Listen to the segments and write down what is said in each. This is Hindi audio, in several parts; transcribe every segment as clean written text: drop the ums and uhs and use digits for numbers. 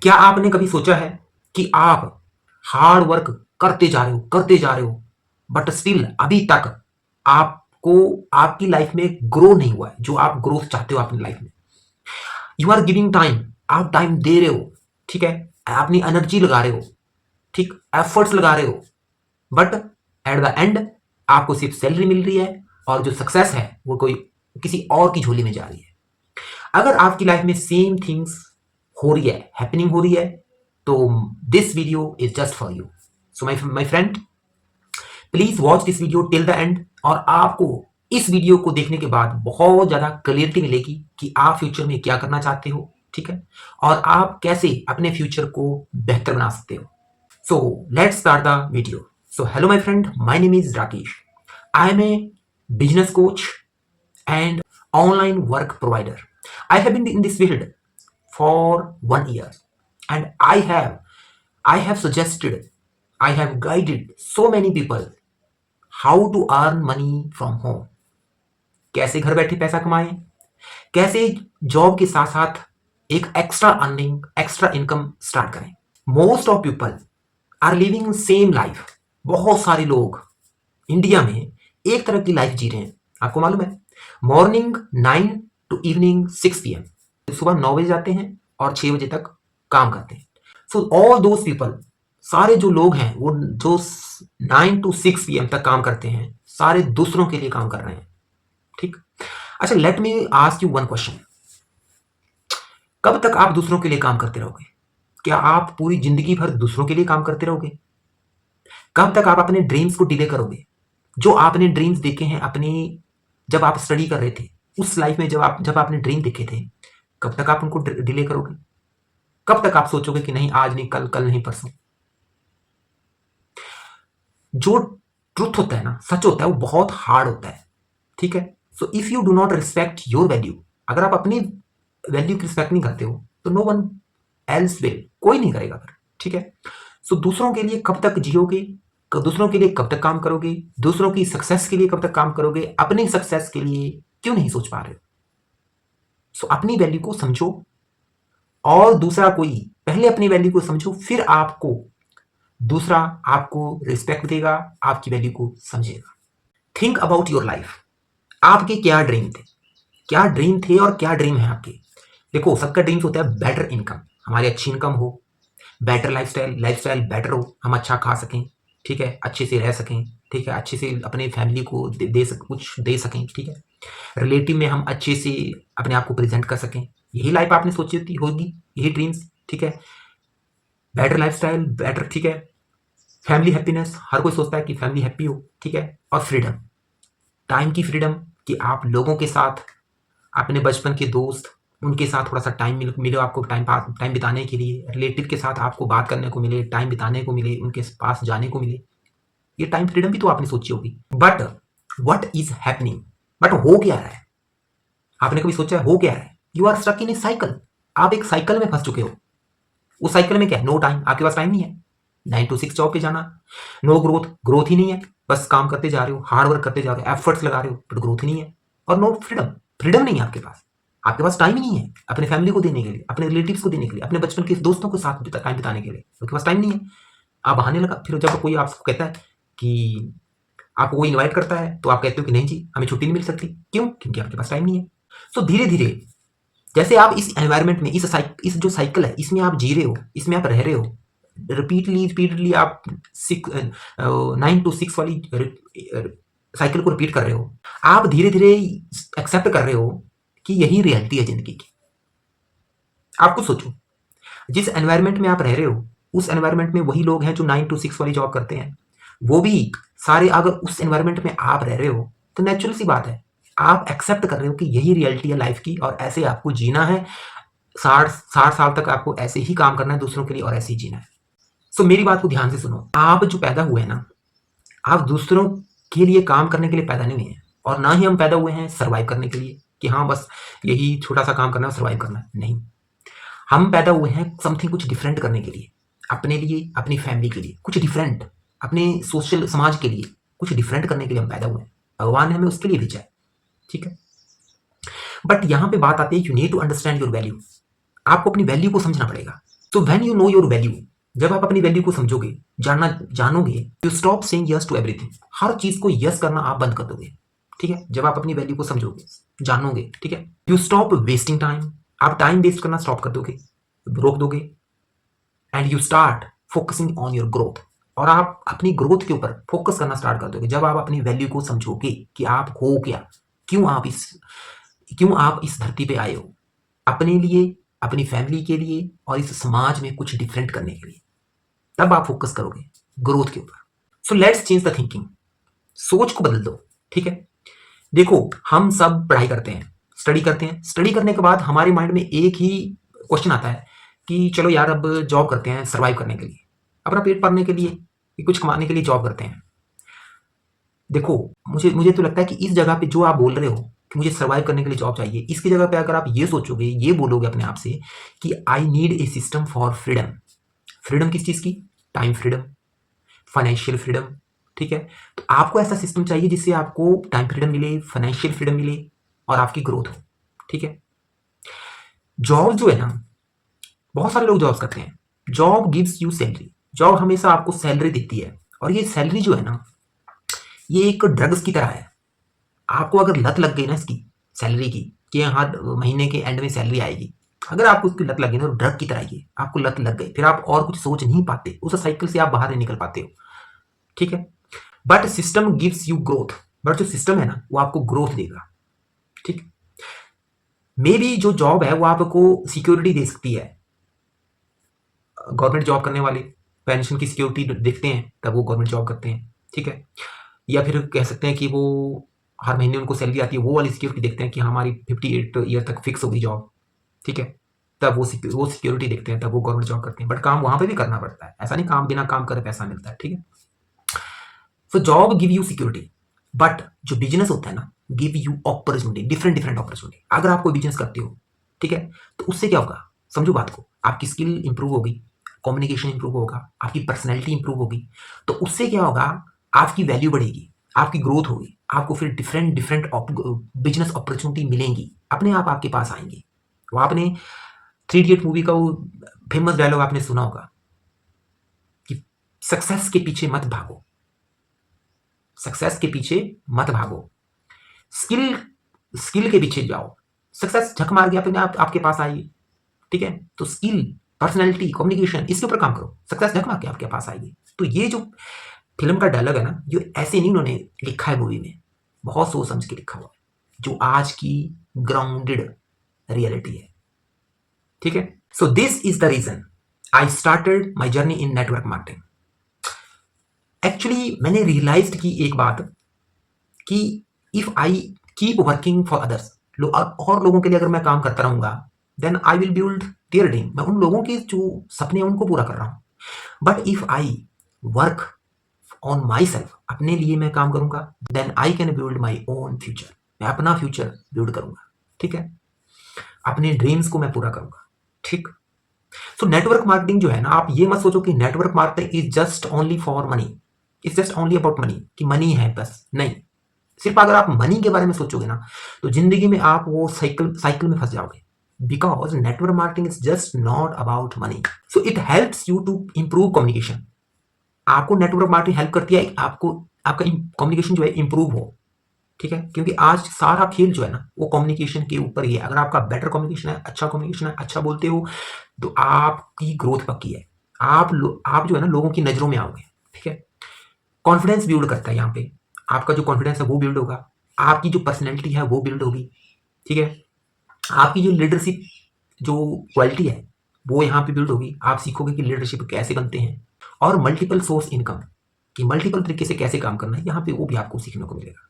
क्या आपने कभी सोचा है कि आप हार्ड वर्क करते जा रहे हो, बट स्टिल अभी तक आपको आपकी लाइफ में ग्रो नहीं हुआ है, जो आप ग्रोथ चाहते हो अपनी लाइफ में। यू आर गिविंग टाइम, आप टाइम दे रहे हो, ठीक है, अपनी एनर्जी लगा रहे हो, ठीक, एफर्ट्स लगा रहे हो, बट एट द एंड आपको सिर्फ सैलरी मिल रही है और जो सक्सेस है वो कोई किसी और की झोली में जा रही है। अगर आपकी लाइफ में सेम थिंग्स हो रही है, हैपनिंग हो रही है, तो this video is just for you. So my friend, please watch this video till the end, और आपको इस वीडियो को देखने के बाद बहुत ज्यादा क्लियरिटी मिलेगी कि आप फ्यूचर में क्या करना चाहते हो, ठीक है, और आप कैसे अपने फ्यूचर को बेहतर बना सकते हो। So let's start the video. So hello my friend, my name is Rakesh. I am a business coach and online work provider. I have been in this field for 1 year, and I have suggested, I have guided so many people how to earn money from home. कैसे घर बैठे पैसा कमाएं, कैसे जॉब के साथ साथ एक extra earning, extra income start करें। Most of people are living same life. बहुत सारे लोग इंडिया में एक तरह की लाइफ जी रहे हैं। आपको मालूम है, मॉर्निंग 9 टू इवनिंग 6 PM, सुबह 9 बजे जाते हैं और 6 बजे तक काम करते हैं। सो ऑल दोज पीपल, सारे जो लोग हैं वो जो 9 टू 6 PM तक काम करते हैं, सारे दूसरों के लिए काम कर रहे हैं, ठीक। अच्छा, let me ask you one question. कब तक आप दूसरों के लिए काम करते रहोगे? क्या आप पूरी जिंदगी भर दूसरों के लिए काम करते रहोगे? कब तक आप अपने ड्रीम्स को डिले करोगे? जो आपने ड्रीम्स देखे हैं अपनी, जब आप स्टडी कर रहे थे, उस लाइफ में जब आपने ड्रीम देखे थे, कब तक आप उनको डिले करोगे? कब तक आप सोचोगे कि नहीं, आज नहीं कल, कल नहीं परसों? जो ट्रुथ होता है ना, सच होता है, वो बहुत हार्ड होता है, ठीक है। सो if you do not respect your value, अगर आप अपनी वैल्यू की रिस्पेक्ट नहीं करते हो, तो नो वन एल्स विल, कोई नहीं करेगा फिर, ठीक है। सो दूसरों के लिए कब तक जियोगे, दूसरों के लिए कब तक काम करोगे, दूसरों की सक्सेस के लिए कब तक काम करोगे, अपनी सक्सेस के लिए क्यों नहीं सोच पा रहे हो? सो अपनी वैल्यू को समझो, और दूसरा कोई पहले अपनी वैल्यू को समझो, फिर आपको दूसरा आपको रिस्पेक्ट देगा, आपकी वैल्यू को समझेगा। Think about your life. आपके क्या ड्रीम थे, क्या ड्रीम थे और क्या ड्रीम है आपके? देखो, सबका ड्रीम्स होता है बेटर इनकम, हमारी अच्छी इनकम हो, बेटर लाइफस्टाइल बेटर हो, हम अच्छा खा सकें, ठीक है, अच्छे से रह सकें, ठीक है, अच्छे से अपने फैमिली को कुछ दे सकें, ठीक है, रिलेटिव में हम अच्छे से अपने आप को प्रेजेंट कर सकें। यही लाइफ आपने सोची होगी, यही ड्रीम्स, ठीक है। बेटर लाइफस्टाइल बेटर, ठीक है, फैमिली हैप्पीनेस, हर कोई सोचता है कि फैमिली हैप्पी हो, ठीक है, और फ्रीडम, टाइम की फ्रीडम, कि आप लोगों के साथ, अपने बचपन के दोस्त, उनके साथ थोड़ा सा टाइम मिले आपको, टाइम बिताने के लिए, रिलेटिव के साथ आपको बात करने को मिले, टाइम बिताने को मिले, उनके पास जाने को मिले। ये टाइम फ्रीडम भी तो आपने सोची होगी। But what is happening, but हो क्या रहा है? आपने कभी सोचा है हो क्या रहा है? You are stuck in a cycle. आप एक साइकिल में फंस चुके हो। उस साइकिल में क्या है? नो टाइम, आपके पास टाइम नहीं है। 9 to 6 जॉब पे जाना, नो ग्रोथ, ग्रोथ ही नहीं है, बस काम करते जा रहे हो, हार्ड वर्क करते जा रहे हो, एफर्ट्स लगा रहे हो, बट ग्रोथ ही नहीं है। और नो फ्रीडम, फ्रीडम नहीं है आपके पास। आपके पास टाइम ही नहीं है अपने फैमिली को देने के लिए, अपने रिलेटिव्स को देने के लिए, अपने बचपन के दोस्तों के साथ टाइम बिताने के लिए, आपके पास टाइम नहीं है। आप बहाने लगा, फिर जब कोई आपको कहता है कि आपको कोई इनवाइट करता है, तो आप कहते हो कि नहीं जी, हमें छुट्टी नहीं मिल सकती। क्यों? क्योंकि आपके पास टाइम नहीं है। सो धीरे धीरे जैसे आप इस एनवायरनमेंट में, इस जो साइकिल है, इसमें आप जी रहे हो, इसमें आप रह रहे हो, रिपीटली आप 9 to 6 वाली साइकिल को रिपीट कर रहे हो। आप धीरे धीरे एक्सेप्ट कर रहे हो कि यही रियलिटी है जिंदगी की। आप कुछ सोचो, जिस एनवायरनमेंट में आप रह रहे हो, उस एनवायरनमेंट में वही लोग हैं जो 9 to 6 वाली जॉब करते हैं। वो भी सारे, अगर उस एनवायरनमेंट में आप रह रहे हो, तो नेचुरल सी बात है, आप एक्सेप्ट कर रहे हो कि यही रियलिटी है लाइफ की, और ऐसे आपको जीना है। 60 साल तक आपको ऐसे ही काम करना है दूसरों के लिए, और ऐसे ही जीना है। सो मेरी बात को ध्यान से सुनो। आप जो पैदा हुए हैं ना, आप दूसरों के लिए काम करने के लिए पैदा नहीं हुए हैं, और ना ही हम पैदा हुए हैं सर्वाइव करने के लिए, कि हाँ बस यही छोटा सा काम करना है, सर्वाइव करना है। नहीं, हम पैदा हुए हैं समथिंग, कुछ डिफरेंट करने के लिए, अपने लिए, अपनी फैमिली के लिए कुछ डिफरेंट, अपने सोशल समाज के लिए कुछ डिफरेंट करने के लिए हम पैदा हुए हैं। भगवान ने हमें उसके लिए भेजा है, ठीक है। बट यहां पे बात आती है, you need to understand your value. आपको अपनी वैल्यू को समझना पड़ेगा। So when you know your value, जब आप अपनी वैल्यू को समझोगे, जानोगे, you stop saying yes to everything. हर चीज को यस करना आप बंद कर दोगे। ठीक है, जब आप अपनी वैल्यू को समझोगे, जानोगे, ठीक है, यू स्टॉप वेस्टिंग टाइम। आप टाइम वेस्ट करना स्टॉप कर दोगे, रोक दोगे। And you start focusing on your growth, और आप अपनी ग्रोथ के ऊपर फोकस करना स्टार्ट कर दोगे जब आप अपनी वैल्यू को समझोगे कि आप हो क्या, क्यों आप इस धरती पे आए हो, अपने लिए, अपनी फैमिली के लिए और इस समाज में कुछ डिफरेंट करने के लिए। तब आप फोकस करोगे ग्रोथ के ऊपर। So let's change the thinking. सोच को बदल दो। ठीक है, देखो हम सब पढ़ाई करते हैं, स्टडी करते हैं, स्टडी करने के बाद हमारे माइंड में एक ही क्वेश्चन आता है कि चलो यार अब जॉब करते हैं सर्वाइव करने के लिए, अपना पेट पालने के लिए, कुछ कमाने के लिए जॉब करते हैं। देखो, मुझे तो लगता है कि इस जगह पे जो आप बोल रहे हो कि मुझे सर्वाइव करने के लिए जॉब चाहिए, इसकी जगह पे अगर आप ये सोचोगे, ये बोलोगे अपने आप से कि I need a system for freedom. Freedom किस चीज़ की? Time freedom, financial freedom. ठीक है, तो आपको ऐसा सिस्टम चाहिए जिससे आपको टाइम फ्रीडम मिले, फाइनेंशियल फ्रीडम मिले और आपकी ग्रोथ हो। ठीक है, जॉब जो है ना, बहुत सारे लोग जॉब्स करते हैं। Job gives you salary, job हमेशा आपको सैलरी देती है, और ये सैलरी जो है ना, ये एक ड्रग्स की तरह है। आपको अगर लत लग गई ना इसकी, सैलरी की, कि हर महीने के एंड में सैलरी आएगी, अगर आपको उसकी लत लग गई ना, तो ड्रग की तरह ही है, आपको लत लग गई, फिर आप और कुछ सोच नहीं पाते, उस साइकिल से आप बाहर नहीं निकल पाते हो। ठीक है, but system gives you growth, but जो सिस्टम है ना वो आपको ग्रोथ देगा। ठीक, मे बी जो जॉब है वो आपको सिक्योरिटी दे सकती है। गवर्नमेंट जॉब करने वाले पेंशन की सिक्योरिटी देखते हैं तब वो गवर्नमेंट जॉब करते हैं। ठीक है, या फिर कह सकते हैं कि वो हर महीने उनको सैलरी आती है, वो वाली सिक्योरिटी देखते हैं कि हमारी 58 ईयर तक फिक्स होगी जॉब। ठीक है, तब वो सिक्योरिटी देखते हैं, तब वो गवर्नमेंट जॉब करते हैं। बट काम वहां पे भी करना पड़ता है, ऐसा नहीं काम बिना काम करे पैसा मिलता है। ठीक है, so job give you security, but जो बिजनेस होता है ना, give you opportunity, different different opportunity. अगर आप कोई बिजनेस करते हो, ठीक है, तो उससे क्या होगा, समझो बात को, आपकी स्किल इंप्रूव होगी, कम्युनिकेशन इंप्रूव होगा, आपकी पर्सनैलिटी इंप्रूव होगी, तो उससे क्या होगा, आपकी वैल्यू बढ़ेगी, आपकी ग्रोथ होगी, आपको फिर डिफरेंट डिफरेंट बिजनेस अपॉर्चुनिटी मिलेंगी, अपने आप आपके पास आएंगी। वो आपने 3 इडियट मूवी का वो फेमस डायलॉग आपने सुना होगा कि सक्सेस के पीछे मत भागो, सक्सेस के पीछे मत भागो, स्किल स्किल के पीछे जाओ। सक्सेस झक मार के अपने आप आपके पास आएगी। ठीक है, तो स्किल, पर्सनैलिटी, कम्युनिकेशन, इसके ऊपर काम करो, सक्सेस झक मार के आपके पास आएगी। तो ये जो फिल्म का डायलॉग है ना, जो ऐसे नहीं उन्होंने लिखा है मूवी में, बहुत सोच समझ के लिखा हुआ है, जो आज की ग्राउंडेड रियलिटी है। ठीक है, so this is the reason I started my journey in network marketing. Actually मैंने रियलाइज की एक बात कि if I keep working for others, और लोगों के लिए अगर मैं काम करता रहूंगा, then I will build their dream. मैं उन लोगों के जो सपने हैं उनको पूरा कर रहा हूं। But if I work on myself, अपने लिए मैं काम करूंगा, then I can build my own future. मैं अपना फ्यूचर बिल्ड करूंगा। ठीक है, अपने ड्रीम्स को मैं पूरा करूंगा। ठीक, सो नेटवर्क मार्केटिंग जो है ना, आप ये मत सोचो कि network marketing is just only for money, it's just only about money, कि मनी है बस। नहीं, सिर्फ अगर आप मनी के बारे में सोचोगे ना, तो जिंदगी में आप वो साइकिल में फंस जाओगे। Because network marketing is just not about money. So it helps you to improve communication. आपको नेटवर्क मार्केटिंग हेल्प करती है आपको, आपका कम्युनिकेशन जो है इंप्रूव हो। ठीक है, क्योंकि आज सारा खेल जो है ना वो कम्युनिकेशन के ऊपर ही है। अगर आपका बेटर कम्युनिकेशन है, अच्छा कम्युनिकेशन है, अच्छा बोलते हो, तो आपकी ग्रोथ पक्की है। आप जो है ना लोगों की नजरों में आओगे। ठीक है, कॉन्फिडेंस बिल्ड करता है यहाँ पे, आपका जो कॉन्फिडेंस है वो बिल्ड होगा, आपकी जो पर्सनैलिटी है वो बिल्ड होगी। ठीक है, आपकी जो लीडरशिप जो क्वालिटी है वो यहाँ पे बिल्ड होगी। आप सीखोगे कि लीडरशिप कैसे बनते हैं, और मल्टीपल सोर्स इनकम, कि मल्टीपल तरीके से कैसे काम करना है, यहाँ पे वो भी आपको सीखने को मिलेगा।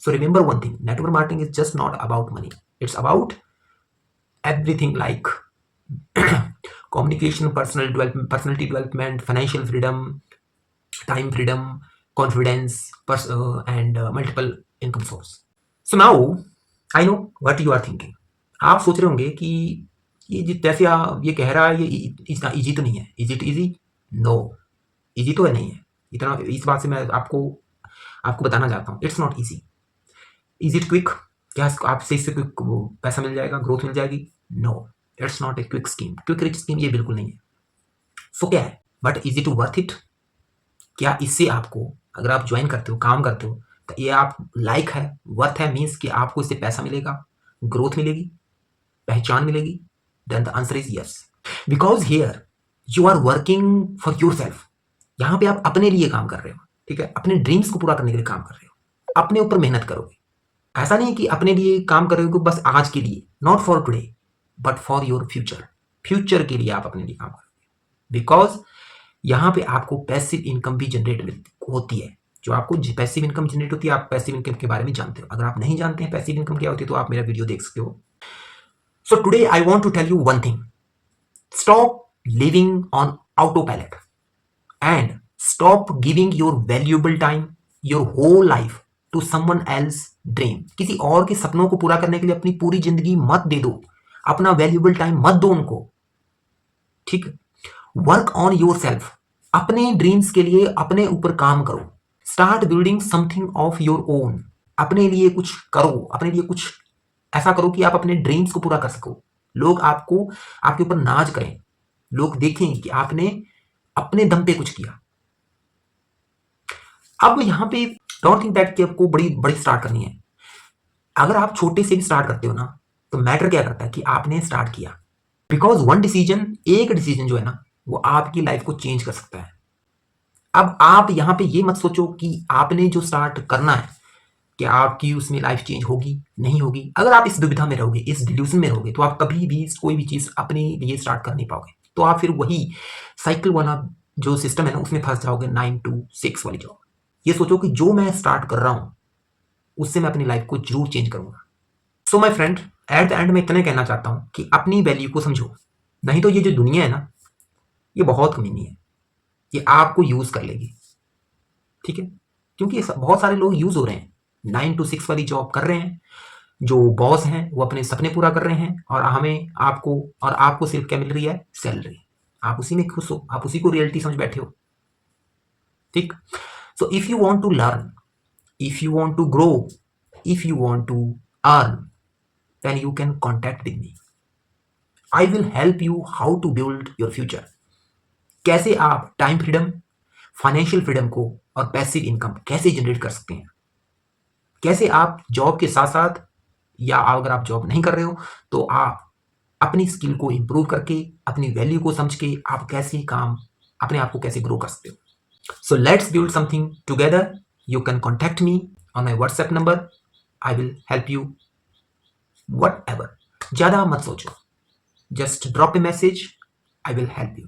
So remember one thing, network marketing is just not about money, it's about everything like communication, personality development, financial freedom, time freedom, confidence, and multiple income source. So now I know what you are thinking. आप सोच रहे होंगे कि ये जैसे ये कह रहा है, ये इतना इजी तो नहीं है। Is it easy? No, easy तो है नहीं है इतना। इस बात से मैं आपको बताना चाहता हूँ, it's not easy. Is it quick? क्या आपसे इससे क्विक पैसा मिल जाएगा, ग्रोथ मिल जाएगी? No, it's not a quick scheme, quick rich scheme ये बिल्कुल नहीं है। सो क्या है, but is it worth it? क्या इससे आपको, अगर आप ज्वाइन करते हो, काम करते हो, तो ये आप लाइक है, वर्थ है, मीन्स कि आपको इससे पैसा मिलेगा, ग्रोथ मिलेगी, पहचान मिलेगी? Then the answer is yes, because here you are working for yourself. यहाँ पे आप अपने लिए काम कर रहे हो, ठीक है, अपने ड्रीम्स को पूरा करने के लिए काम कर रहे हो, अपने ऊपर मेहनत करोगे। ऐसा नहीं कि अपने लिए काम कर रहे हो बस आज के लिए, not for today but for your future. Future के लिए आप अपने लिए काम करोगे, बिकॉज यहाँ पे आपको पैसिव इनकम भी जनरेट होती है। जो आपको पैसिव इनकम जनरेट होती है, आप पैसिव इनकम के बारे में जानते हो। अगर आप नहीं जानते हैं पैसिव इनकम क्या होती है, तो आप मेरा वीडियो देख सकते हो। So today I want to tell you one thing, stop living on autopilot and stop giving your valuable time, your whole life to someone else dream. किसी और के सपनों को पूरा करने के लिए अपनी पूरी जिंदगी मत दे दो, अपना वैल्यूएबल टाइम मत दो उनको, ठीक है। वर्क ऑन योर सेल्फ, अपने ड्रीम्स के लिए अपने ऊपर काम करो। Start building something of your own, अपने लिए कुछ करो, अपने लिए कुछ ऐसा करो कि आप अपने ड्रीम्स को पूरा कर सको। लोग आपको, आपके ऊपर नाज करें, लोग देखें कि आपने अपने दम पे कुछ किया। अब यहाँ पे डोंट थिंक दैट कि आपको बड़ी बड़ी स्टार्ट करनी है। अगर आप छोटे से भी स्टार्ट करते हो ना, तो मैटर क्या करता है कि आपने स्टार्ट किया, बिकॉज वन डिसीजन, एक डिसीजन जो है ना, वो आपकी लाइफ को चेंज कर सकता है। अब आप यहाँ पे ये मत सोचो कि आपने जो स्टार्ट करना है कि आपकी उसमें लाइफ चेंज होगी नहीं होगी। अगर आप इस दुविधा में रहोगे, इस डिल्यूजन में रहोगे, तो आप कभी भी कोई भी चीज अपने लिए स्टार्ट कर नहीं पाओगे। तो आप फिर वही साइकिल वाला जो सिस्टम है ना, उसमें फंस जाओगे, 9 to 6 वाली जॉब। ये सोचो कि जो मैं स्टार्ट कर रहा हूं उससे मैं अपनी लाइफ को जरूर चेंज करूंगा। So my friend, at the end मैं इतना कहना चाहता हूं कि अपनी वैल्यू को समझो, नहीं तो ये जो दुनिया है ना, ये बहुत कमीनी है, ये आपको यूज कर लेगी, ठीक है। क्योंकि बहुत सारे लोग यूज हो रहे हैं, 9 to 6 वाली जॉब कर रहे हैं, जो बॉस हैं वो अपने सपने पूरा कर रहे हैं, और हमें आपको सिर्फ क्या मिल रही है, सैलरी। आप उसी में खुश हो, आप उसी को रियलिटी समझ बैठे हो, ठीक। So if you want to learn, if you want to grow, if you want to earn, then you can contact with me. I will help you how to build your future. कैसे आप टाइम फ्रीडम, फाइनेंशियल फ्रीडम को और पैसिव इनकम कैसे जनरेट कर सकते हैं, कैसे आप जॉब के साथ साथ, या अगर आप जॉब नहीं कर रहे हो तो आप अपनी स्किल को इंप्रूव करके, अपनी वैल्यू को समझ के आप कैसे काम, अपने आप को कैसे ग्रो कर सकते हो। So let's build something together. You can contact me on my WhatsApp number. I will help you whatever. ज़्यादा मत सोचो. Just drop a message. I will help you.